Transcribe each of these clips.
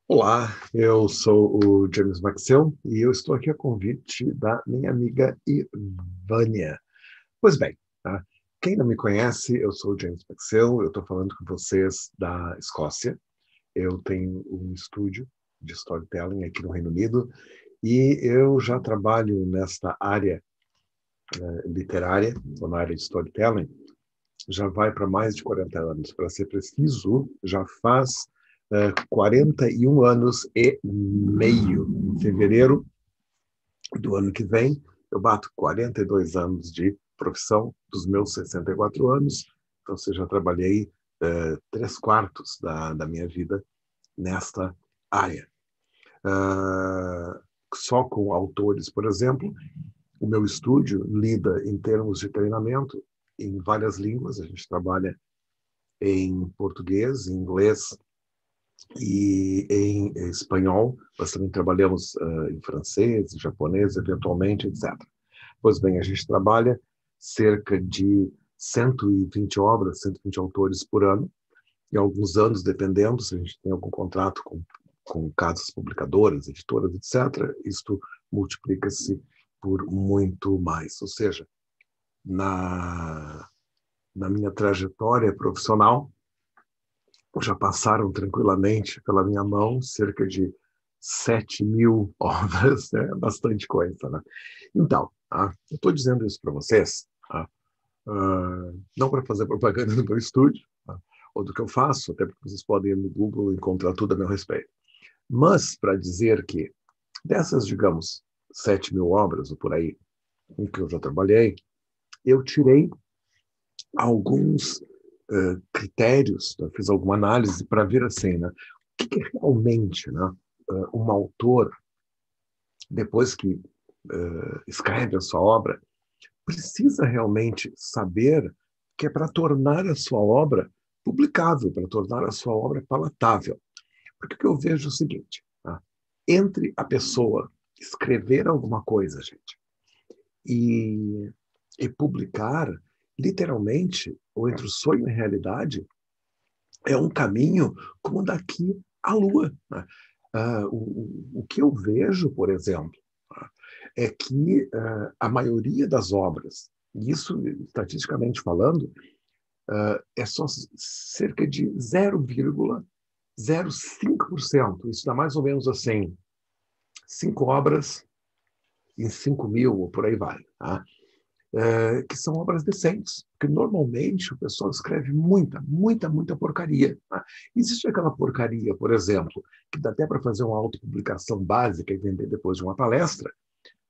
Olá, eu sou o James Maxwell e eu estou aqui a convite da minha amiga Ivânia. Pois bem, tá? Quem não me conhece, eu sou o James Maxwell, eu estou falando com vocês da Escócia. Eu tenho um estúdio de storytelling aqui no Reino Unido e eu já trabalho nesta área literária, ou na área de storytelling, já vai para mais de 40 anos. Para ser preciso, já faz 41 anos e meio. Em fevereiro do ano que vem, eu bato 42 anos de profissão dos meus 64 anos. Então, eu já trabalhei 3/4 da minha vida nesta área. Só com autores, por exemplo, o meu estúdio lida em termos de treinamento em várias línguas. A gente trabalha em português, em inglês e em espanhol. Nós também trabalhamos em francês, japonês, eventualmente, etc. Pois bem, a gente trabalha cerca de 120 obras, 120 autores por ano, e alguns anos, dependendo, se a gente tem algum contrato com casas publicadoras, editoras, etc., isto multiplica-se por muito mais. Ou seja, na minha trajetória profissional, já passaram tranquilamente pela minha mão cerca de 7.000 obras, né? Bastante coisa, né? Então, eu estou dizendo isso para vocês, não para fazer propaganda do meu estúdio, ou do que eu faço, até porque vocês podem ir no Google e encontrar tudo a meu respeito, mas para dizer que dessas, digamos, 7.000 obras, ou por aí, em que eu já trabalhei, eu tirei alguns critérios, né? Fiz alguma análise para ver assim, né? O que realmente, né, um autor, depois que escreve a sua obra, precisa realmente saber que é para tornar a sua obra publicável, para tornar a sua obra palatável. Porque o que eu vejo é o seguinte, tá? Entre a pessoa escrever alguma coisa, gente, e, e publicar, literalmente, ou entre o sonho e a realidade, é um caminho como daqui à Lua, né? O que eu vejo, por exemplo, é que a maioria das obras, isso estatisticamente falando, é só cerca de 0,05%. Isso dá mais ou menos assim, 5 obras em 5.000, ou por aí vai. Tá? Que são obras decentes, porque normalmente o pessoal escreve muita, muita, muita porcaria. Tá? Existe aquela porcaria, por exemplo, que dá até para fazer uma autopublicação básica e vender depois de uma palestra,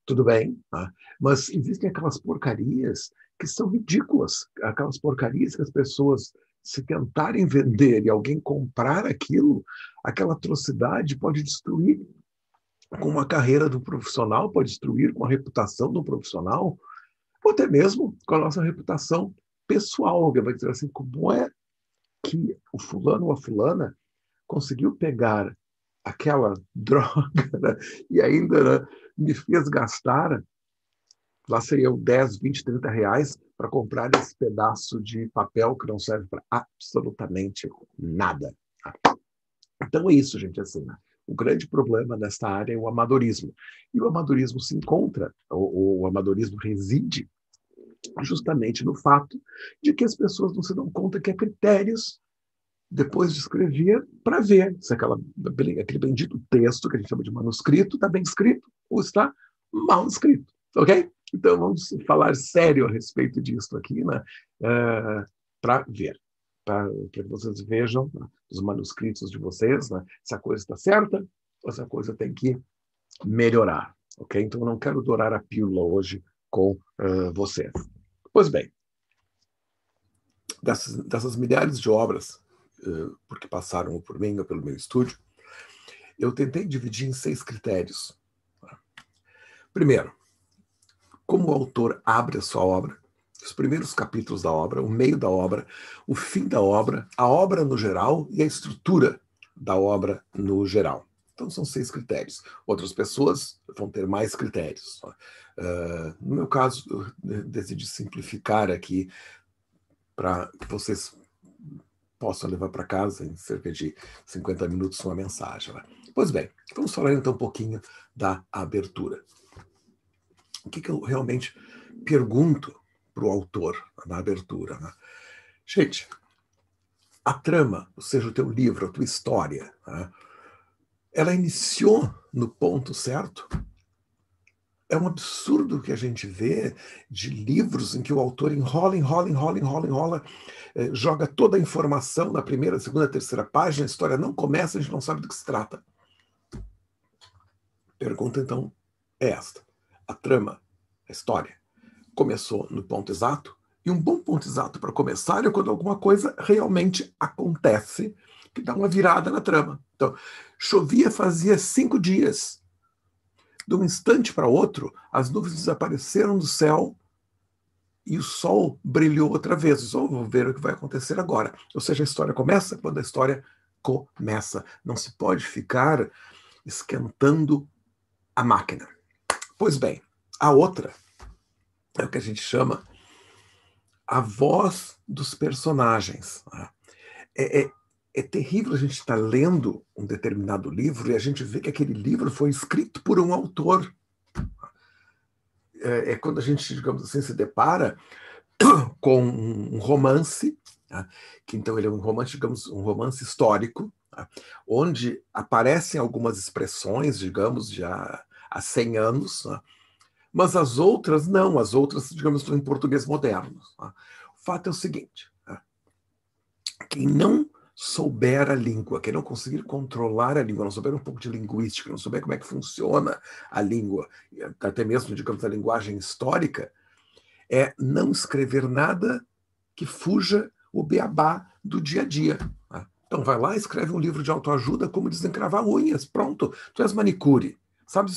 tudo bem, tá? Mas existem aquelas porcarias que são ridículas, aquelas porcarias que as pessoas, se tentarem vender e alguém comprar aquilo, aquela atrocidade pode destruir com uma carreira do profissional, pode destruir com a reputação do profissional, ou até mesmo com a nossa reputação pessoal. Alguém vai dizer assim, como é que o fulano ou a fulana conseguiu pegar aquela droga, né, e ainda, né, me fez gastar, lá seriam 10, 20, 30 reais para comprar esse pedaço de papel que não serve para absolutamente nada. Então é isso, gente, assim, né? O grande problema nesta área é o amadorismo. E o amadorismo se encontra, o amadorismo reside justamente no fato de que as pessoas não se dão conta que há critérios depois de escrever para ver se aquele bendito texto que a gente chama de manuscrito está bem escrito ou está mal escrito, ok? Então vamos falar sério a respeito disso aqui, né? Para ver, para que vocês vejam, né, os manuscritos de vocês, né, se a coisa está certa ou se a coisa tem que melhorar, ok? Então eu não quero dourar a pílula hoje com vocês. Pois bem, dessas milhares de obras, porque passaram por mim ou pelo meu estúdio, eu tentei dividir em 6 critérios. Primeiro, como o autor abre a sua obra, os primeiros capítulos da obra, o meio da obra, o fim da obra, a obra no geral e a estrutura da obra no geral. Então são 6 critérios. Outras pessoas vão ter mais critérios. No meu caso, eu decidi simplificar aqui para que vocês possam levar para casa em cerca de 50 minutos uma mensagem. Né? Pois bem, vamos falar então um pouquinho da abertura. O que eu realmente pergunto para o autor na abertura, né? Gente, a trama, ou seja, o teu livro, a tua história, né, ela iniciou no ponto certo? É um absurdo que a gente vê de livros em que o autor enrola, joga toda a informação na primeira, segunda, terceira página, a história não começa, a gente não sabe do que se trata. Pergunta, então, é esta. A trama, a história, começou no ponto exato? E um bom ponto exato para começar é quando alguma coisa realmente acontece que dá uma virada na trama. Então, chovia fazia 5 dias. De um instante para outro, as nuvens desapareceram do céu e o sol brilhou outra vez. Só vou ver o que vai acontecer agora. Ou seja, a história começa quando a história começa. Não se pode ficar esquentando a máquina. Pois bem, a outra é o que a gente chama a voz dos personagens. É terrível a gente estar lendo um determinado livro e a gente vê que aquele livro foi escrito por um autor. É quando a gente, digamos assim, se depara com um romance, tá? Que então ele é um romance, digamos, um romance histórico, tá? Onde aparecem algumas expressões, digamos, já há 100 anos, tá? Mas as outras não, as outras, digamos, estão em português moderno. Tá? O fato é o seguinte, tá? Quem não souber a língua, quem não conseguir controlar a língua, não souber um pouco de linguística, não souber como é que funciona a língua, até mesmo, digamos, a linguagem histórica, é não escrever nada que fuja o beabá do dia a dia. Tá? Então vai lá, escreve um livro de autoajuda, como desencravar unhas, pronto, tu és manicure. Sabe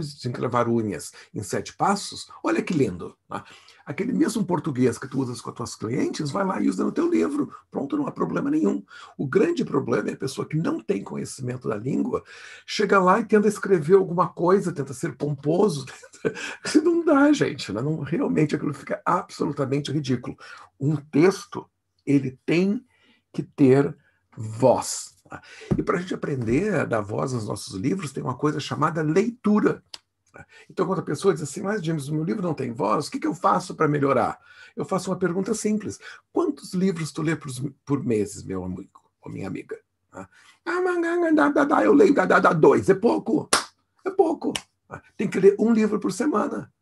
desencravar unhas em 7 passos? Olha que lindo. Tá? Aquele mesmo português que tu usas com as tuas clientes, vai lá e usa no teu livro. Pronto, não há problema nenhum. O grande problema é a pessoa que não tem conhecimento da língua, chega lá e tenta escrever alguma coisa, tenta ser pomposo. Não dá, gente. Né? Não, realmente aquilo fica absolutamente ridículo. Um texto, ele tem que ter voz. Tá? E para a gente aprender a dar voz aos nossos livros, tem uma coisa chamada leitura. Então, quando a pessoa diz assim, mas James, o meu livro não tem voz, o que eu faço para melhorar? Eu faço uma pergunta simples. Quantos livros tu lê por meses, meu amigo ou minha amiga? Eu leio 2. É pouco. É pouco. Tem que ler um livro por semana.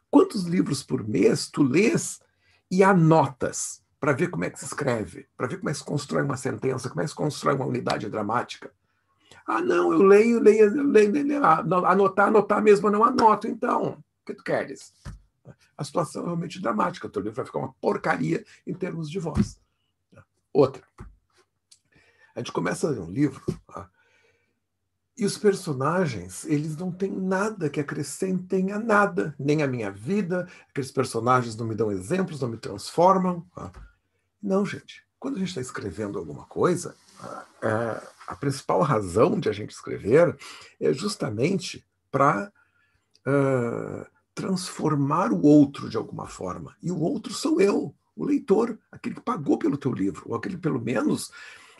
Quantos livros por mês tu lês e anotas para ver como é que se escreve, para ver como é que se constrói uma sentença, como é que se constrói uma unidade dramática? Ah, não, eu leio, anotar mesmo, eu não anoto, então. O que tu queres? A situação é realmente dramática, o teu livro vai ficar uma porcaria em termos de voz. Outra. A gente começa a ler um livro, tá? E os personagens, eles não têm nada que acrescentem a nada, nem a minha vida, aqueles personagens não me dão exemplos, não me transformam. Tá? Não, gente. Quando a gente está escrevendo alguma coisa, a principal razão de a gente escrever é justamente para transformar o outro de alguma forma. E o outro sou eu, o leitor, aquele que pagou pelo teu livro, ou aquele que pelo menos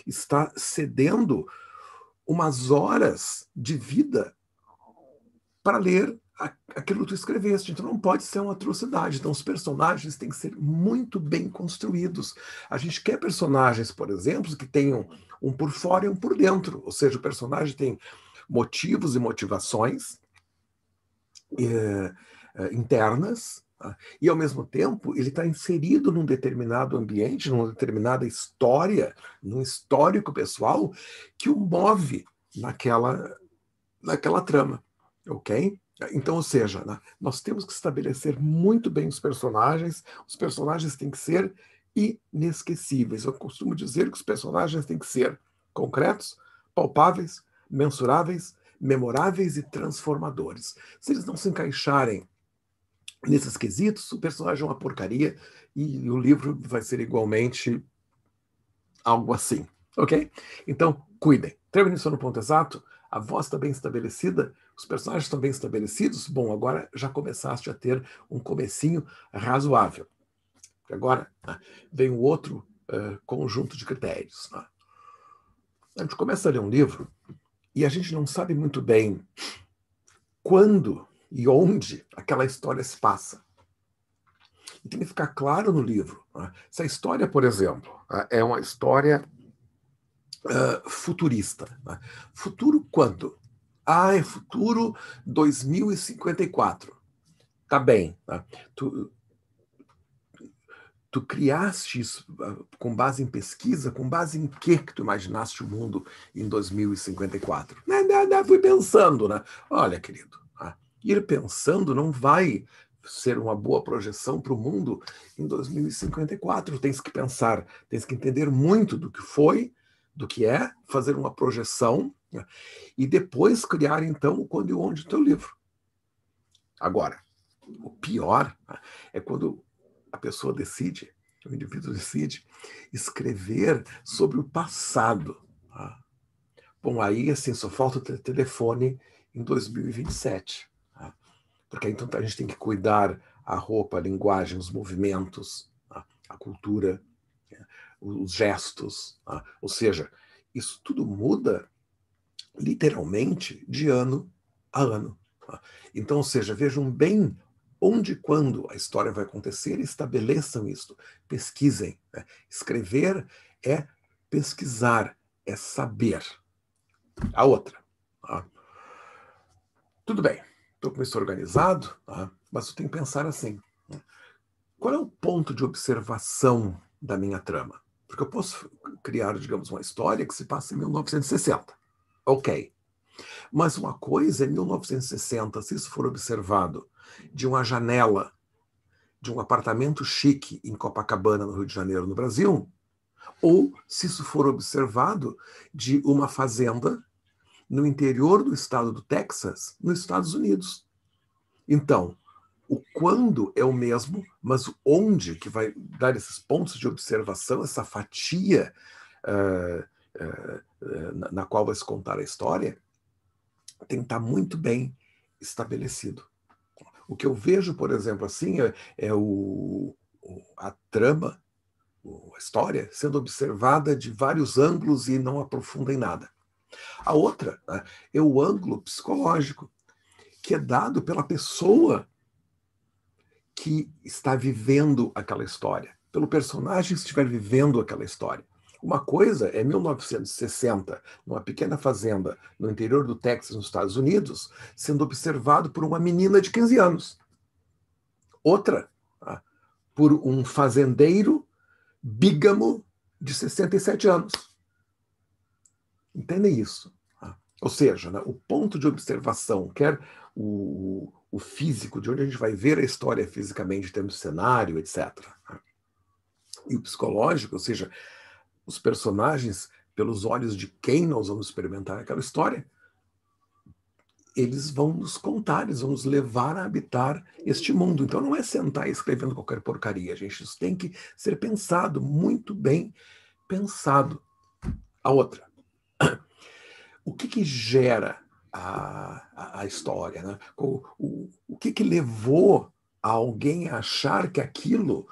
está cedendo umas horas de vida para ler aquilo que tu escreveste. Então não pode ser uma atrocidade. Então os personagens têm que ser muito bem construídos. A gente quer personagens, por exemplo, que tenham um por fora e um por dentro. Ou seja, o personagem tem motivos e motivações internas, tá? E ao mesmo tempo ele está inserido num determinado ambiente, numa determinada história, num histórico pessoal que o move naquela trama, ok? Então, ou seja, né, nós temos que estabelecer muito bem os personagens têm que ser inesquecíveis. Eu costumo dizer que os personagens têm que ser concretos, palpáveis, mensuráveis, memoráveis e transformadores. Se eles não se encaixarem nesses quesitos, o personagem é uma porcaria e o livro vai ser igualmente algo assim, ok? Então, cuidem. Termine isso no ponto exato, a voz está bem estabelecida, os personagens estão bem estabelecidos, bom, agora já começaste a ter um comecinho razoável. Agora vem um outro conjunto de critérios. Né? A gente começa a ler um livro E a gente não sabe muito bem quando e onde aquela história se passa. E tem que ficar claro no livro. Né? Se a história, por exemplo, é uma história futurista. Né? Futuro quando? É futuro 2054. Tá bem. Né? Tu criaste isso com base em pesquisa, com base em que tu imaginaste o mundo em 2054? Fui pensando, né? Olha, querido, ir pensando não vai ser uma boa projeção para o mundo em 2054. Tens que pensar, tens que entender muito do que foi, do que é, fazer uma projeção, né? E depois criar, então, o quando e o onde do teu livro. Agora, o pior, né, é quando a pessoa decide, o indivíduo decide escrever sobre o passado. Tá? Bom, aí assim, só falta o telefone em 2027. Tá? Porque então a gente tem que cuidar a roupa, a linguagem, os movimentos, tá? A cultura, os gestos. Tá? Ou seja, isso tudo muda literalmente de ano a ano. Tá? Então, ou seja, vejam bem onde e quando a história vai acontecer e estabeleçam isso. Pesquisem. Né? Escrever é pesquisar, é saber. A outra. Tá? Tudo bem, estou com isso organizado, tá? Mas eu tenho que pensar assim. Né? Qual é o ponto de observação da minha trama? Porque eu posso criar, digamos, uma história que se passa em 1960. Ok. Mas uma coisa é 1960, se isso for observado de uma janela de um apartamento chique em Copacabana, no Rio de Janeiro, no Brasil, ou se isso for observado de uma fazenda no interior do estado do Texas, nos Estados Unidos. Então, o quando é o mesmo, mas o onde que vai dar esses pontos de observação, essa fatia na qual vai se contar a história, tem que estar muito bem estabelecido. O que eu vejo, por exemplo, assim, é a trama, a história, sendo observada de vários ângulos e não aprofunda em nada. A outra, né, é o ângulo psicológico, que é dado pela pessoa que está vivendo aquela história, pelo personagem que estiver vivendo aquela história. Uma coisa é 1960, numa pequena fazenda no interior do Texas, nos Estados Unidos, sendo observado por uma menina de 15 anos. Outra, tá, por um fazendeiro bígamo de 67 anos. Entendem isso? Tá? Ou seja, né, o ponto de observação, quer o físico, de onde a gente vai ver a história fisicamente, em termos de cenário, etc. Tá? E o psicológico, ou seja, os personagens, pelos olhos de quem nós vamos experimentar aquela história, eles vão nos contar, eles vão nos levar a habitar este mundo. Então não é sentar escrevendo qualquer porcaria, gente. Isso tem que ser pensado, muito bem pensado. A outra. O que gera a história? Né? O que levou alguém a achar que aquilo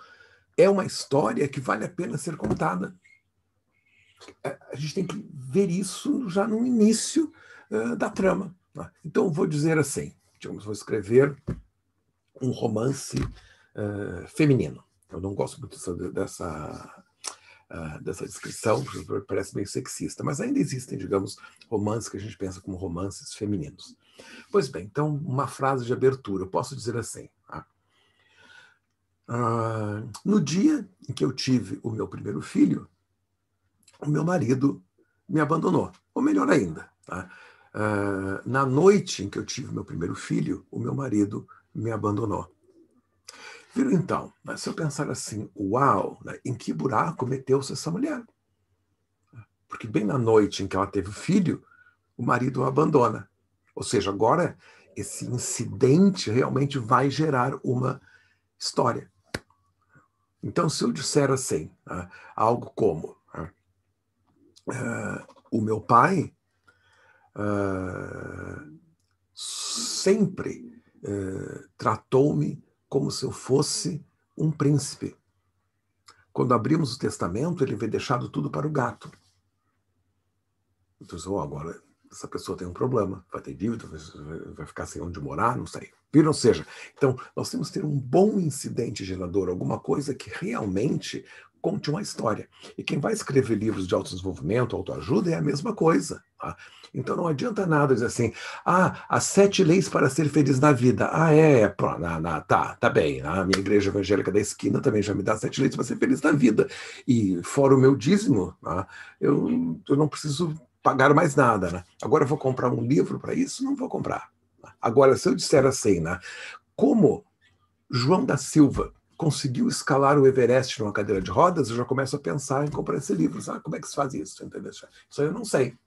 é uma história que vale a pena ser contada? A gente tem que ver isso já no início da trama. Né? Então, eu vou dizer assim, digamos, vou escrever um romance feminino. Eu não gosto muito dessa descrição, porque parece meio sexista, mas ainda existem, digamos, romances que a gente pensa como romances femininos. Pois bem, então, uma frase de abertura, eu posso dizer assim. Tá? No dia em que eu tive o meu primeiro filho, o meu marido me abandonou. Ou melhor ainda, tá? Na noite em que eu tive meu primeiro filho, o meu marido me abandonou. Viram então, se eu pensar assim, uau, né, em que buraco meteu-se essa mulher? Porque bem na noite em que ela teve o filho, o marido a abandona. Ou seja, agora esse incidente realmente vai gerar uma história. Então, se eu disser assim, algo como o meu pai sempre tratou-me como se eu fosse um príncipe. Quando abrimos o testamento, ele vê deixado tudo para o gato. Então, agora essa pessoa tem um problema, vai ter dívida, vai ficar sem onde morar, não sei. Viram? Ou seja, então, nós temos que ter um bom incidente gerador, alguma coisa que realmente conte uma história. E quem vai escrever livros de autodesenvolvimento, autoajuda, é a mesma coisa. Tá? Então, não adianta nada dizer assim, as 7 leis para ser feliz na vida. Pronto, tá bem. A minha igreja evangélica da esquina também já me dá 7 leis para ser feliz na vida. E fora o meu dízimo, eu não preciso pagar mais nada. Né? Agora eu vou comprar um livro para isso? Não vou comprar. Agora, se eu disser assim, como João da Silva conseguiu escalar o Everest numa cadeira de rodas, eu já começo a pensar em comprar esse livro. Sabe como é que se faz isso? Entendeu? Isso aí eu não sei.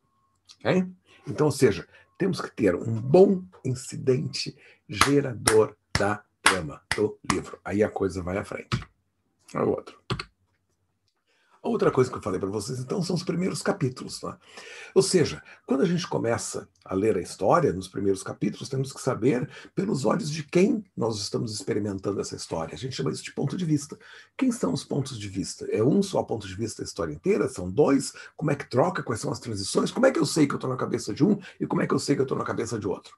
Okay? Então, ou seja, temos que ter um bom incidente gerador da trama do livro. Aí a coisa vai à frente. Olha o outro. A outra coisa que eu falei para vocês, então, são os primeiros capítulos. Tá? Ou seja, quando a gente começa a ler a história, nos primeiros capítulos, temos que saber pelos olhos de quem nós estamos experimentando essa história. A gente chama isso de ponto de vista. Quem são os pontos de vista? É um só ponto de vista da história inteira? São 2? Como é que troca? Quais são as transições? Como é que eu sei que eu estou na cabeça de um e como é que eu sei que eu estou na cabeça de outro?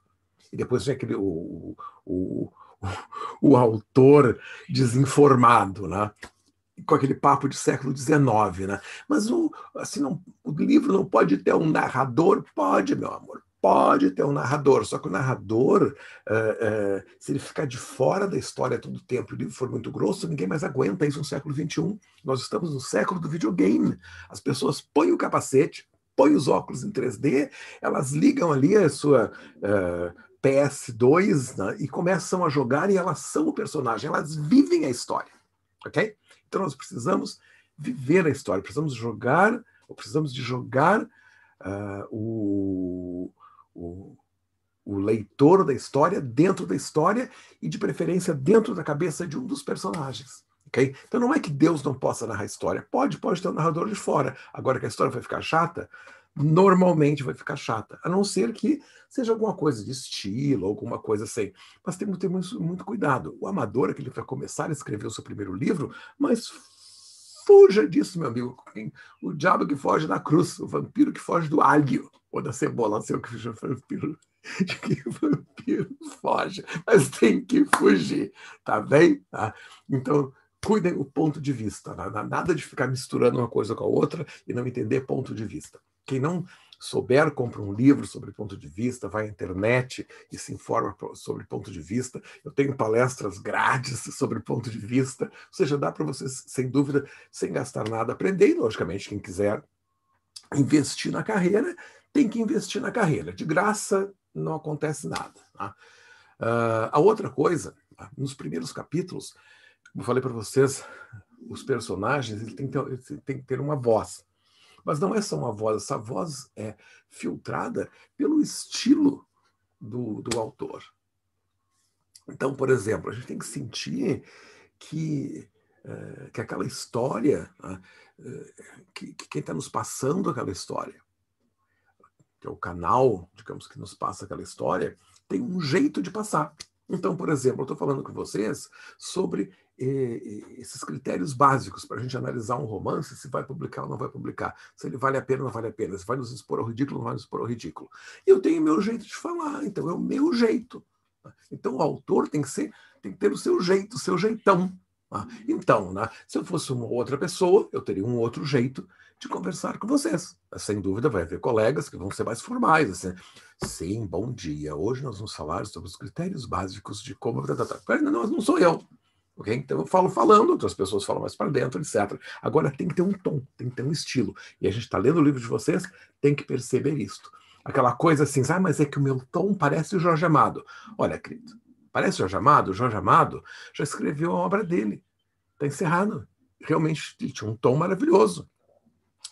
E depois vem aquele, o autor desinformado, né? Com aquele papo de século XIX, né? Mas o livro não pode ter um narrador? Pode, meu amor, pode ter um narrador, só que o narrador, se ele ficar de fora da história todo o tempo e o livro for muito grosso, ninguém mais aguenta isso no século XXI. Nós estamos no século do videogame. As pessoas põem o capacete, põem os óculos em 3D, elas ligam ali a sua PS2, né, e começam a jogar e elas são o personagem, elas vivem a história, ok? Então nós precisamos viver a história, precisamos de jogar o leitor da história dentro da história e de preferência dentro da cabeça de um dos personagens. Okay? Então não é que Deus não possa narrar a história, pode ter um narrador de fora. Agora que a história vai ficar chata, normalmente vai ficar chata, a não ser que seja alguma coisa de estilo, alguma coisa assim. Mas temos que ter muito cuidado. O amador é que ele vai começar a escrever o seu primeiro livro, mas fuja disso, meu amigo. O diabo que foge da cruz, o vampiro que foge do alho, ou da cebola, não sei o que o vampiro, de que o vampiro foge, mas tem que fugir, tá bem? Tá? Então, cuidem o ponto de vista, nada de ficar misturando uma coisa com a outra e não entender ponto de vista. Quem não souber, compra um livro sobre ponto de vista, vai à internet e se informa sobre ponto de vista. Eu tenho palestras grátis sobre ponto de vista, ou seja, dá para vocês, sem dúvida, sem gastar nada, aprender. E, logicamente, quem quiser investir na carreira, tem que investir na carreira. De graça, não acontece nada. Tá? A outra coisa, nos primeiros capítulos, como eu falei para vocês, os personagens eles têm que ter uma voz. Mas não é só uma voz, essa voz é filtrada pelo estilo do autor. Então, por exemplo, a gente tem que sentir que aquela história, que quem está nos passando aquela história, que é o canal, digamos, que nos passa aquela história, tem um jeito de passar. Então, por exemplo, eu estou falando com vocês sobre esses critérios básicos para a gente analisar um romance, se vai publicar ou não vai publicar, se ele vale a pena ou não vale a pena, se vai nos expor ao ridículo ou não vai nos expor ao ridículo. Eu tenho meu jeito de falar, então é o meu jeito. Então o autor tem que ter o seu jeito, o seu jeitão. Então, se eu fosse uma outra pessoa, eu teria um outro jeito de conversar com vocês. Sem dúvida, vai haver colegas que vão ser mais formais. Assim, sim, bom dia. Hoje nós vamos falar sobre os critérios básicos de como... Não sou eu. Okay? Então eu falo falando, outras pessoas falam mais para dentro, etc. Agora tem que ter um tom, tem que ter um estilo. E a gente está lendo o livro de vocês, tem que perceber isto. Aquela coisa assim, mas é que o meu tom parece o Jorge Amado. Olha, querido, parece o Jorge Amado? O Jorge Amado já escreveu a obra dele. Está encerrado. Realmente ele tinha um tom maravilhoso.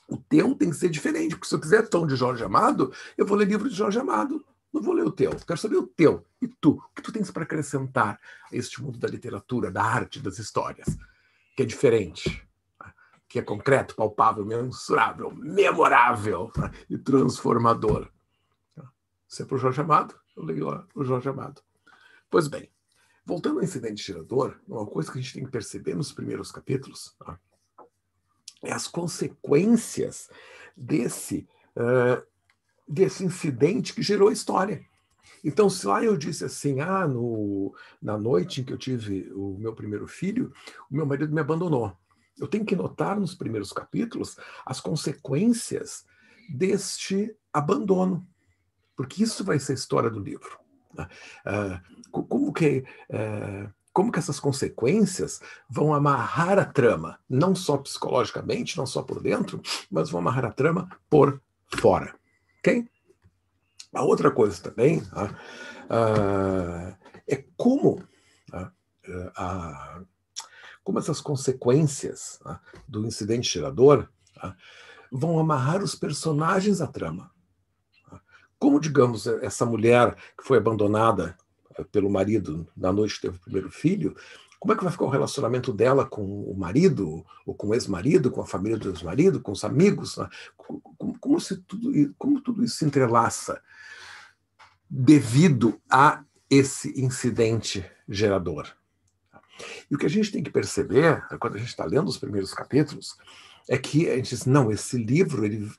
O teu tem que ser diferente, porque se eu quiser tom de Jorge Amado, eu vou ler livro de Jorge Amado. Não vou ler o teu, quero saber o teu. E tu? O que tu tens para acrescentar a este mundo da literatura, da arte, das histórias? Que é diferente, que é concreto, palpável, mensurável, memorável e transformador. Se é para o Jorge Amado, eu leio lá o Jorge Amado. Pois bem, voltando ao incidente gerador, uma coisa que a gente tem que perceber nos primeiros capítulos é as consequências desse desse incidente que gerou a história. Então, se lá eu disse assim, na noite em que eu tive o meu primeiro filho, o meu marido me abandonou. Eu tenho que notar nos primeiros capítulos as consequências deste abandono, porque isso vai ser a história do livro. Como que essas consequências vão amarrar a trama, não só psicologicamente, não só por dentro, mas vão amarrar a trama por fora. Ok? A outra coisa também é como essas consequências do incidente gerador vão amarrar os personagens à trama. Como, digamos, essa mulher que foi abandonada pelo marido na noite que teve o primeiro filho, como é que vai ficar o relacionamento dela com o marido, ou com o ex-marido, com a família do ex-marido, com os amigos? Né? Como tudo isso se entrelaça devido a esse incidente gerador? E o que a gente tem que perceber, quando a gente está lendo os primeiros capítulos, é que a gente diz, não, esse livro, eu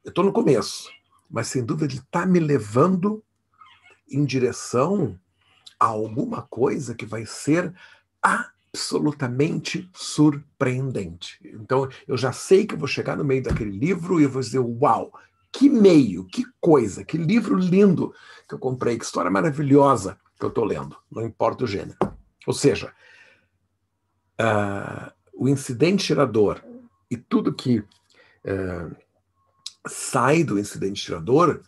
estou no começo, mas sem dúvida ele está me levando em direção a alguma coisa que vai ser absolutamente surpreendente. Então, eu já sei que eu vou chegar no meio daquele livro e eu vou dizer, uau, que meio, que coisa, que livro lindo que eu comprei, que história maravilhosa que eu estou lendo, não importa o gênero. Ou seja, o incidente gerador e tudo que sai do incidente gerador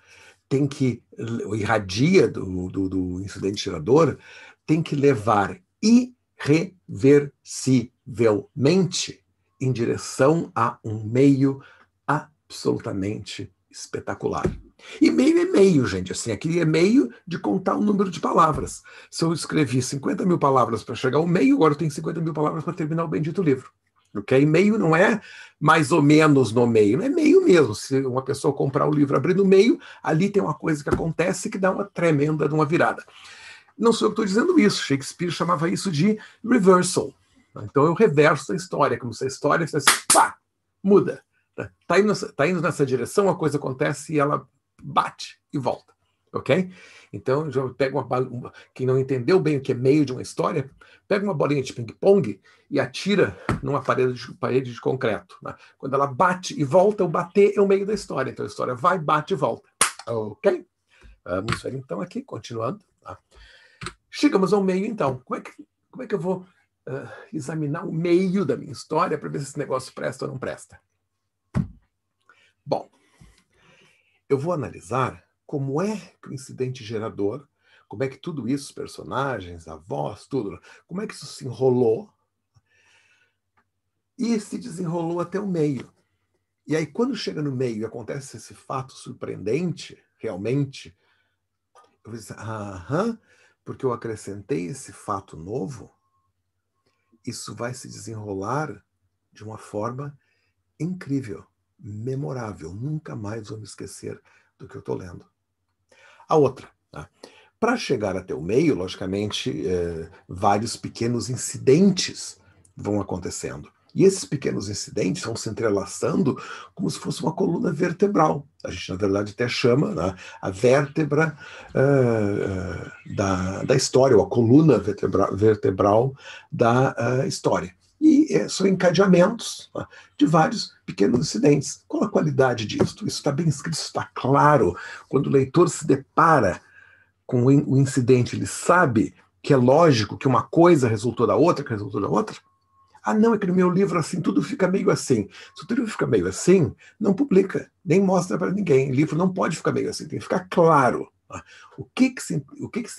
tem que, o irradia do incidente gerador, tem que levar irreversivelmente em direção a um meio absolutamente espetacular. E meio é meio, gente. Assim, aqui é meio de contar um número de palavras. Se eu escrevi 50 mil palavras para chegar ao meio, agora eu tenho 50 mil palavras para terminar o bendito livro. Okay? Meio não é mais ou menos no meio, é meio mesmo. Se uma pessoa comprar o livro abrir no meio, ali tem uma coisa que acontece que dá uma tremenda de uma virada. Não sou eu que estou dizendo isso, Shakespeare chamava isso de reversal. Então eu reverso a história, como se a história fosse, pá, muda. Tá indo nessa direção, a coisa acontece e ela bate e volta. Ok? Então, já pega quem não entendeu bem o que é meio de uma história, pega uma bolinha de ping-pong e atira numa parede de concreto. Né? Quando ela bate e volta, o bater é o meio da história. Então a história vai, bate e volta. Ok? Vamos ver então aqui, continuando. Tá? Chegamos ao meio, então. Como é que eu vou examinar o meio da minha história para ver se esse negócio presta ou não presta? Bom, eu vou analisar como é que o incidente gerador, como é que tudo isso, os personagens, a voz, tudo, como é que isso se enrolou e se desenrolou até o meio. E aí, quando chega no meio e acontece esse fato surpreendente, realmente, eu vou dizer, porque eu acrescentei esse fato novo, isso vai se desenrolar de uma forma incrível, memorável. Nunca mais vou me esquecer do que eu estou lendo. A outra, tá? Para chegar até o meio, logicamente, vários pequenos incidentes vão acontecendo. E esses pequenos incidentes vão se entrelaçando como se fosse uma coluna vertebral. A gente, na verdade, até chama, né, a vértebra da história, ou a coluna vertebral da história. E são encadeamentos, né, de vários pequenos incidentes. Qual a qualidade disso? Isso está bem escrito, isso está claro. Quando o leitor se depara com o incidente, ele sabe que é lógico que uma coisa resultou da outra, que resultou da outra. Não, é que no meu livro assim, tudo fica meio assim. Se o teu livro fica meio assim, não publica, nem mostra para ninguém. O livro não pode ficar meio assim, tem que ficar claro. O que se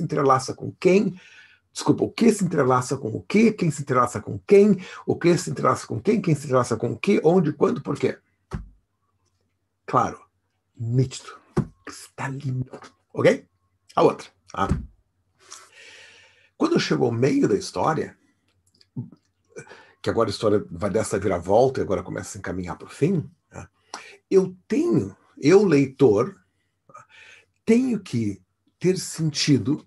entrelaça com quem, desculpa, o que se entrelaça com o quê, quem se entrelaça com quem, o que se entrelaça com quem se entrelaça com o quê, onde, quando, por quê. Claro, nítido, cristalino, ok? A outra. Quando chegou ao meio da história, que agora a história vai dessa viravolta e agora começa a se encaminhar para o fim, né? Eu, leitor, tenho que ter sentido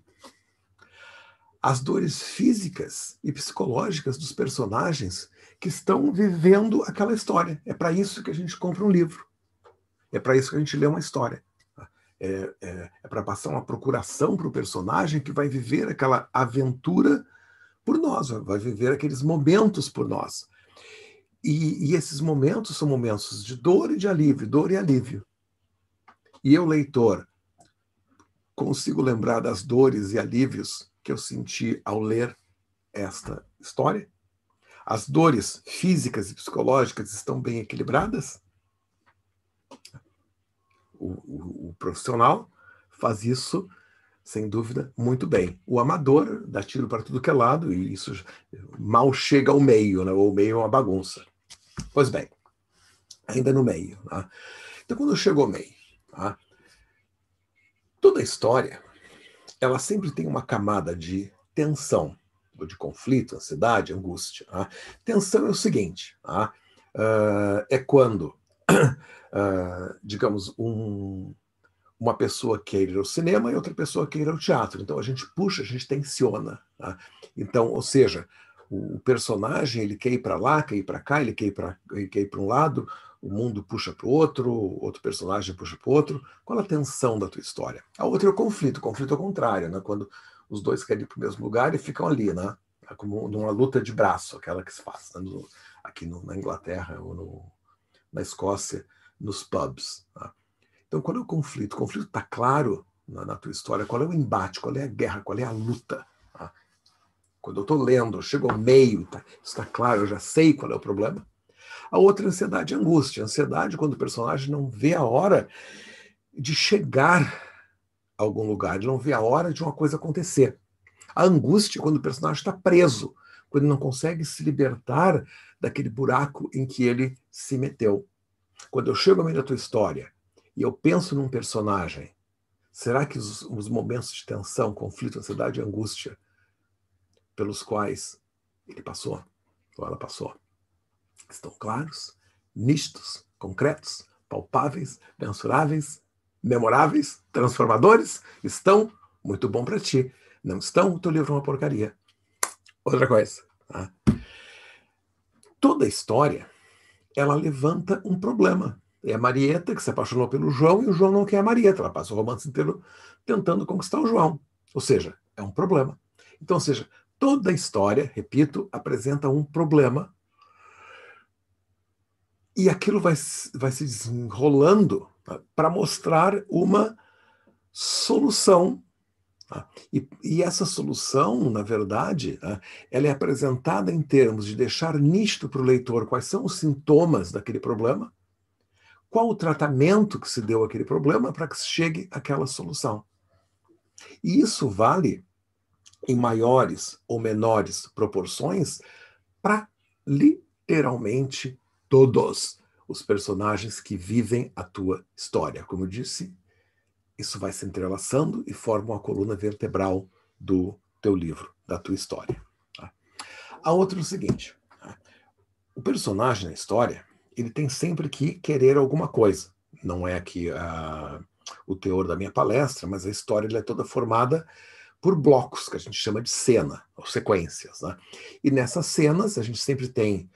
as dores físicas e psicológicas dos personagens que estão vivendo aquela história. É para isso que a gente compra um livro. É para isso que a gente lê uma história. É para passar uma procuração para o personagem que vai viver aquela aventura por nós, vai viver aqueles momentos por nós. E esses momentos são momentos de dor e de alívio, dor e alívio. E eu, leitor, consigo lembrar das dores e alívios que eu senti ao ler esta história? As dores físicas e psicológicas estão bem equilibradas? O profissional faz isso, sem dúvida, muito bem. O amador dá tiro para tudo que é lado e isso mal chega ao meio, né? O meio é uma bagunça. Pois bem, ainda no meio. Tá? Então, quando chegou ao meio, tá? Toda a história, ela sempre tem uma camada de tensão, de conflito, ansiedade, angústia. Tá? Tensão é o seguinte, tá? É quando, digamos, uma pessoa quer ir ao cinema e outra pessoa quer ir ao teatro. Então a gente puxa, a gente tensiona. Tá? Então, ou seja, o personagem ele quer ir para lá, quer ir para cá, ele quer ir para um lado, o mundo puxa para o outro personagem puxa para o outro. Qual a tensão da tua história? A outra é o conflito é o contrário, né? Quando os dois querem ir para o mesmo lugar e ficam ali, né? Como numa luta de braço, aquela que se faz né? Aqui na Inglaterra ou na Escócia, nos pubs. Tá? Então, qual é o conflito? O conflito está claro na tua história. Qual é o embate? Qual é a guerra? Qual é a luta? Tá? Quando eu estou lendo, eu chego ao meio, tá? Isso está claro, eu já sei qual é o problema. A outra é ansiedade e angústia. Ansiedade quando o personagem não vê a hora de chegar a algum lugar, ele não vê a hora de uma coisa acontecer. A angústia é quando o personagem está preso, quando ele não consegue se libertar daquele buraco em que ele se meteu. Quando eu chego ao meio da tua história e eu penso num personagem, será que os momentos de tensão, conflito, ansiedade e angústia pelos quais ele passou, ou ela passou, estão claros, nítidos, concretos, palpáveis, mensuráveis, memoráveis, transformadores? Estão? Muito bom para ti. Não estão? O teu livro é uma porcaria. Outra coisa. Tá? Toda história, ela levanta um problema. É a Marieta que se apaixonou pelo João e o João não quer a Marieta. Ela passa o romance inteiro tentando conquistar o João. Ou seja, é um problema. Então, ou seja, toda história, repito, apresenta um problema e aquilo vai se desenrolando para mostrar uma solução. Tá? E essa solução, na verdade, ela é apresentada em termos de deixar nítido para o leitor quais são os sintomas daquele problema, qual o tratamento que se deu àquele problema para que se chegue àquela solução. E isso vale em maiores ou menores proporções para literalmente todos os personagens que vivem a tua história. Como eu disse, isso vai se entrelaçando e forma uma coluna vertebral do teu livro, da tua história. Tá? A outra é o seguinte, tá? O personagem na história, ele tem sempre que querer alguma coisa. Não é aqui o teor da minha palestra, mas a história é toda formada por blocos, que a gente chama de cena, ou sequências. Né? E nessas cenas, a gente sempre tem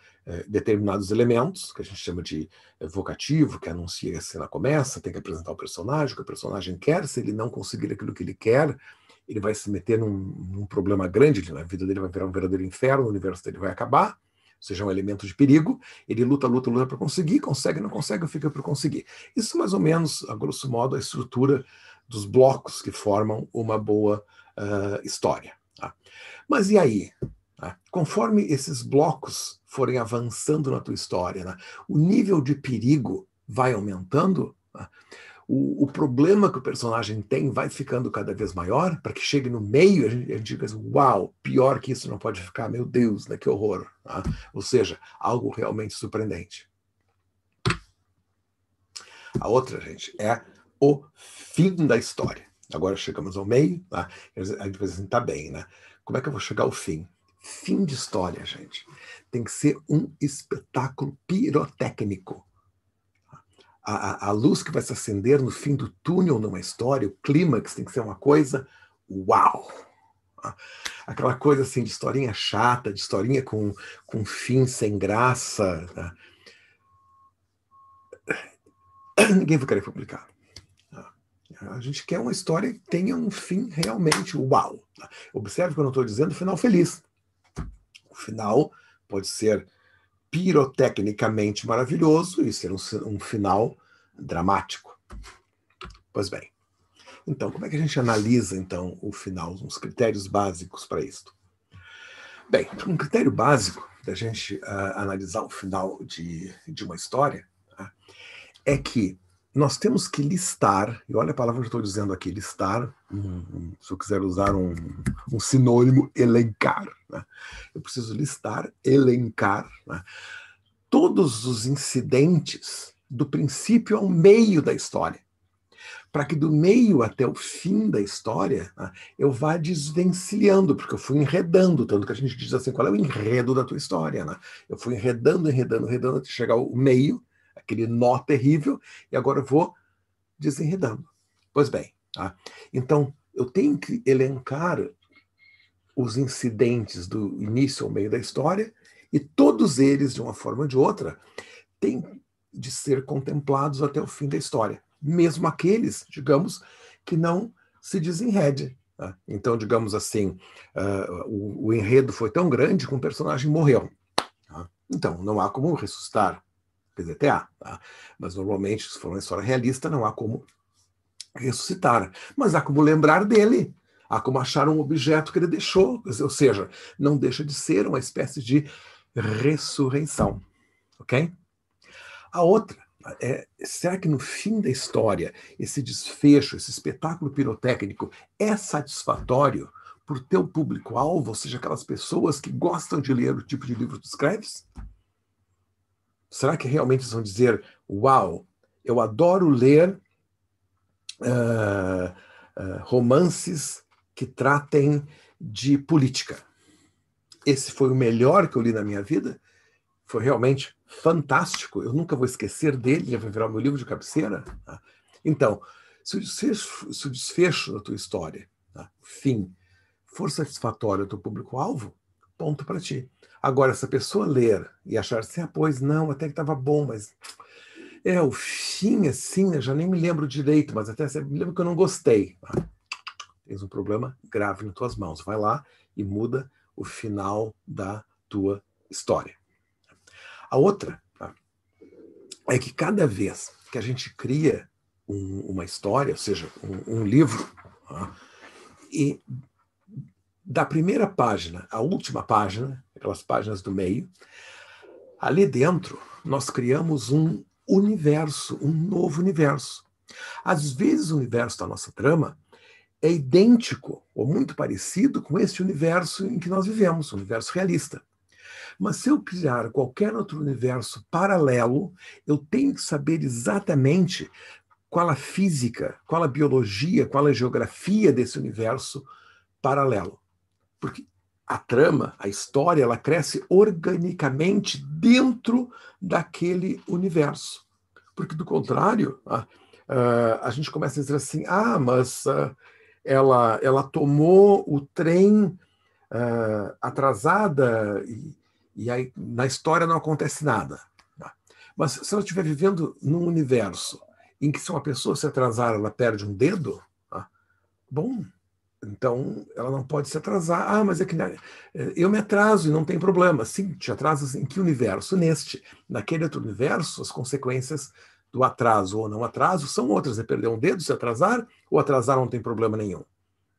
determinados elementos, que a gente chama de vocativo, que anuncia que a cena começa, tem que apresentar o personagem, o que o personagem quer. Se ele não conseguir aquilo que ele quer, ele vai se meter num problema grande, a vida dele vai virar um verdadeiro inferno, o universo dele vai acabar, ou seja, um elemento de perigo. Ele luta para conseguir, consegue, não consegue, fica por conseguir. Isso mais ou menos, a grosso modo, a estrutura dos blocos que formam uma boa história. Tá? Mas e aí? Tá? Conforme esses blocos forem avançando na tua história, né, o nível de perigo vai aumentando, tá? O problema que o personagem tem vai ficando cada vez maior, para que chegue no meio, a gente diga assim, uau, pior que isso não pode ficar, meu Deus, né, que horror. Tá? Ou seja, algo realmente surpreendente. A outra, gente, é o fim da história. Agora chegamos ao meio, tá? A gente vai assim, tá bem, né? Como é que eu vou chegar ao fim? Fim de história, gente. Tem que ser um espetáculo pirotécnico. A luz que vai se acender no fim do túnel numa história, o clímax tem que ser uma coisa uau! Aquela coisa assim de historinha chata, de historinha com fim sem graça. Tá? ninguém vai querer publicar. A gente quer uma história que tenha um fim realmente uau. Observe que eu não estou dizendo final feliz. O final pode ser pirotecnicamente maravilhoso e ser um final dramático. Pois bem. Então, como é que a gente analisa, então, o final? Uns critérios básicos para isso. Bem, um critério básico da gente analisar o final de uma história é que nós temos que listar, e olha a palavra que eu estou dizendo aqui, listar, se eu quiser usar um sinônimo, elencar. Né? Eu preciso listar, elencar, né? Todos os incidentes do princípio ao meio da história, para que do meio até o fim da história, né, eu vá desvencilhando, porque eu fui enredando, tanto que a gente diz assim, qual é o enredo da tua história? Né? Eu fui enredando, até chegar ao meio, aquele nó terrível, e agora eu vou desenredando. Pois bem, tá? Então eu tenho que elencar os incidentes do início ao meio da história, e todos eles, de uma forma ou de outra, têm de ser contemplados até o fim da história. Mesmo aqueles, digamos, que não se desenrede. Tá? Então, digamos assim, o enredo foi tão grande que um personagem morreu. Tá? Então, não há como ressuscitar. Quer dizer, até há. Tá? Mas, normalmente, se for uma história realista, não há como ressuscitar. Mas há como lembrar dele. Há como achar um objeto que ele deixou. Ou seja, não deixa de ser uma espécie de ressurreição. Ok? A outra será que no fim da história, esse desfecho, esse espetáculo pirotécnico é satisfatório para o teu público-alvo, ou seja, aquelas pessoas que gostam de ler o tipo de livro que tu escreves? Será que realmente eles vão dizer, uau, eu adoro ler romances que tratem de política. Esse foi o melhor que eu li na minha vida? Foi realmente fantástico, eu nunca vou esquecer dele, já vai virar o meu livro de cabeceira. Tá? Então, se o desfecho da tua história, tá? O fim, for satisfatório ao teu público-alvo, ponto para ti. Agora, se a pessoa ler e achar assim, pois não, até que estava bom, mas o fim assim, eu já nem me lembro direito, mas até me lembro que eu não gostei. Tá? Tens um problema grave nas tuas mãos. Vai lá e muda o final da tua história. A outra, tá, é que cada vez que a gente cria uma história, ou seja, um livro, tá, e da primeira página à última página, aquelas páginas do meio, ali dentro nós criamos um universo, um novo universo. Às vezes o universo da nossa trama é idêntico ou muito parecido com este universo em que nós vivemos, o universo realista. Mas se eu criar qualquer outro universo paralelo, eu tenho que saber exatamente qual a física, qual a biologia, qual a geografia desse universo paralelo. Porque a trama, a história, ela cresce organicamente dentro daquele universo. Porque, do contrário, a gente começa a dizer assim, mas ela tomou o trem atrasada e aí na história não acontece nada. Mas se ela estiver vivendo num universo em que se uma pessoa se atrasar, ela perde um dedo, bom, então ela não pode se atrasar. Mas é que eu me atraso e não tem problema. Sim, te atrasas em que universo? Neste. Naquele outro universo, as consequências do atraso ou não atraso são outras. É perder um dedo, se atrasar, ou atrasar não tem problema nenhum.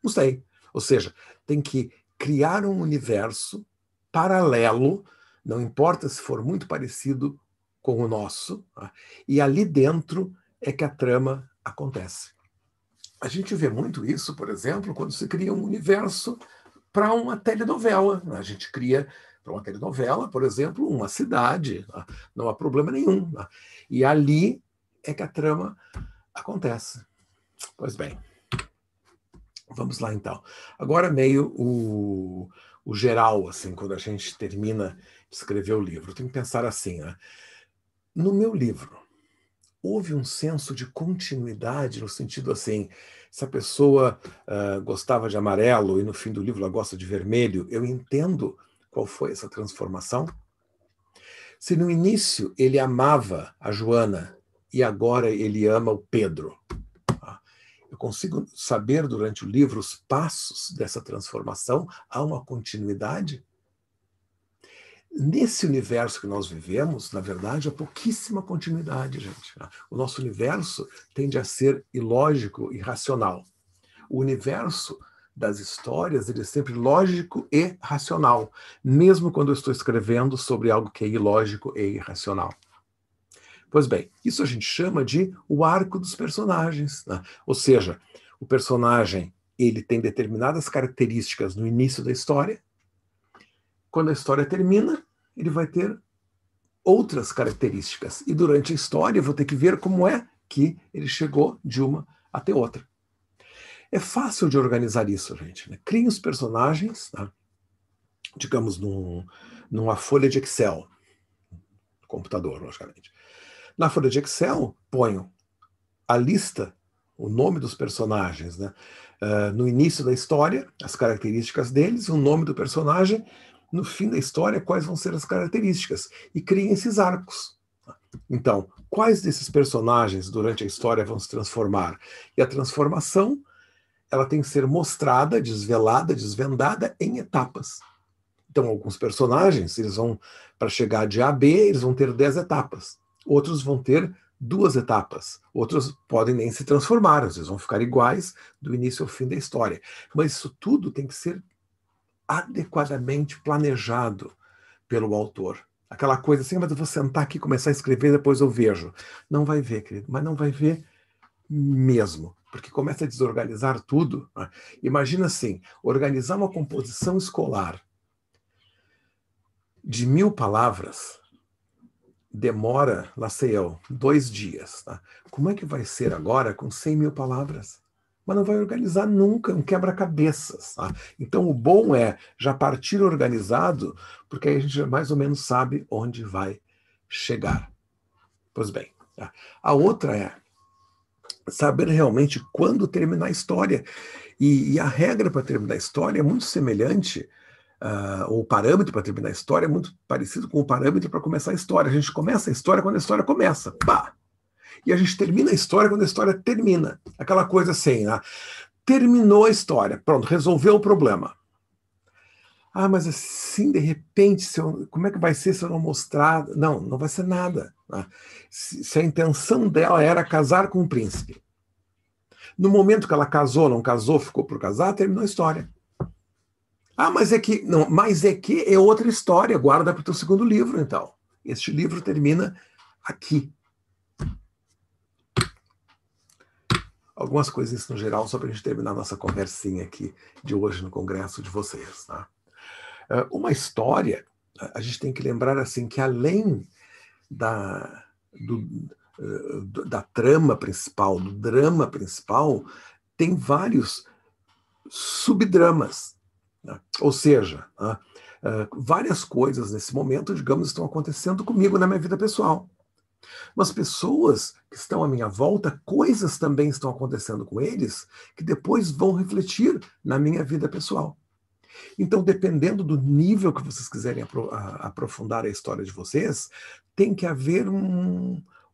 Não sei. Ou seja, tem que criar um universo paralelo, não importa se for muito parecido com o nosso, tá? E ali dentro é que a trama acontece. A gente vê muito isso, por exemplo, quando se cria um universo para uma telenovela. A gente cria para uma telenovela, por exemplo, uma cidade, tá? Não há problema nenhum. Tá? E ali é que a trama acontece. Pois bem. Vamos lá, então. Agora meio o geral, assim, quando a gente termina de escrever o livro. Tem que pensar assim, né? No meu livro, houve um senso de continuidade, no sentido assim, se a pessoa gostava de amarelo e no fim do livro ela gosta de vermelho, eu entendo qual foi essa transformação. Se no início ele amava a Joana e agora ele ama o Pedro. Eu consigo saber durante o livro os passos dessa transformação. Há uma continuidade. Nesse universo que nós vivemos, na verdade, há pouquíssima continuidade, gente. O nosso universo tende a ser ilógico e irracional. O universo das histórias, ele é sempre lógico e racional, mesmo quando eu estou escrevendo sobre algo que é ilógico e irracional. Pois bem, isso a gente chama de o arco dos personagens, né? Ou seja, o personagem ele tem determinadas características no início da história. Quando a história termina, ele vai ter outras características. E durante a história eu vou ter que ver como é que ele chegou de uma até outra. É fácil de organizar isso, gente, né? Criem os personagens, tá? Digamos, numa folha de Excel, no computador, logicamente. Na folha de Excel, ponho a lista, o nome dos personagens, né? No início da história, as características deles, o nome do personagem, no fim da história, quais vão ser as características. E criem esses arcos. Então, quais desses personagens durante a história vão se transformar? E a transformação, ela tem que ser mostrada, desvelada, desvendada em etapas. Então, alguns personagens, eles vão, para chegar de A a B, eles vão ter 10 etapas. Outros vão ter 2 etapas. Outros podem nem se transformar, eles vão ficar iguais do início ao fim da história. Mas isso tudo tem que ser adequadamente planejado pelo autor. Aquela coisa assim, mas eu vou sentar aqui e começar a escrever, depois eu vejo. Não vai ver, querido, mas não vai ver mesmo, porque começa a desorganizar tudo. Né? Imagina assim, organizar uma composição escolar de 1000 palavras demora, lá sei eu, 2 dias. Tá? Como é que vai ser agora com 100.000 palavras? Mas não vai organizar nunca, um quebra-cabeças. Tá? Então, o bom é já partir organizado, porque aí a gente já mais ou menos sabe onde vai chegar. Pois bem, tá? A outra é saber realmente quando terminar a história. E a regra para terminar a história é muito semelhante, ou o parâmetro para terminar a história é muito parecido com o parâmetro para começar a história. A gente começa a história quando a história começa. Pá! E a gente termina a história quando a história termina. Aquela coisa assim, né? Terminou a história, pronto, resolveu o problema. Ah, mas assim, de repente, como é que vai ser se eu não mostrar? Não, não vai ser nada. Né? Se a intenção dela era casar com um príncipe. No momento que ela casou, não casou, ficou por casar, terminou a história. Ah, mas é que não, mas é que é outra história. Guarda para o teu segundo livro, então. Este livro termina aqui. Algumas coisas no geral, só para a gente terminar nossa conversinha aqui de hoje no congresso de vocês. Tá? Uma história, a gente tem que lembrar assim que além da trama principal, do drama principal, tem vários subdramas. Né? Ou seja, várias coisas nesse momento, digamos, estão acontecendo comigo na minha vida pessoal. Mas pessoas que estão à minha volta, coisas também estão acontecendo com eles que depois vão refletir na minha vida pessoal. Então, dependendo do nível que vocês quiserem aprofundar a história de vocês, tem que haver